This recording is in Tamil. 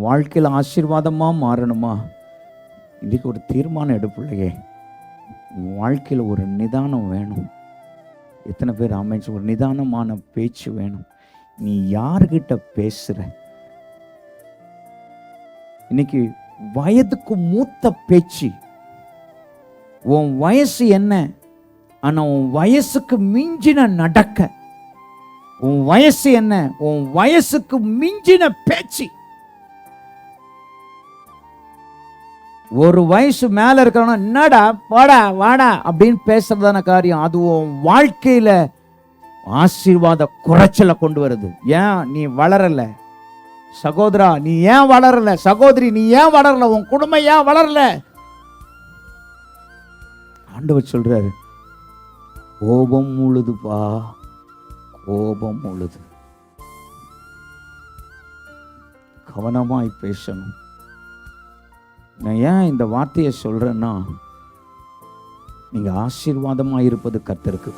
வாழ்க்கையில் ஆசீர்வாதமாக மாறணுமா? இன்றைக்கு ஒரு தீர்மானம் எடுப்பில்லையே, உன் வாழ்க்கையில் ஒரு நிதானம் வேணும். எத்தனை பேர் அமைச்சு ஒரு நிதானமான பேச்சு வேணும். நீ யார்கிட்ட பேசுற? இன்னைக்கு வயதுக்கு மூத்த பேச்சு. உன் வயசு என்ன, ஆனா உன் வயசுக்கு மிஞ்சின நடக்க. உன் வயசு என்ன, உன் வயசுக்கு மிஞ்சின பேச்சு. ஒரு வயசு மேல இருக்கிறவன என்னடா வாடா வாடா அப்படின்னு பேசுறதான காரியம். அது உன் வாழ்க்கையில ஆசீர்வாத குறைச்சலை கொண்டு வருது. ஏன் நீ வளரல? சகோதரா நீ ஏன் வளரல? சகோதரி நீ ஏன் வளரல? உன் குடும்பம் ஏன் வளரல? ஆண்டவர் சொல்றாரு, கோபம் முழுதுப்பா, கோபம் முழுது. கவனமாய் பேசணும். நான் ஏன் இந்த வார்த்தையை சொல்றேன்னா, நீங்க ஆசீர்வாதமா இருப்பது கர்த்தருக்கு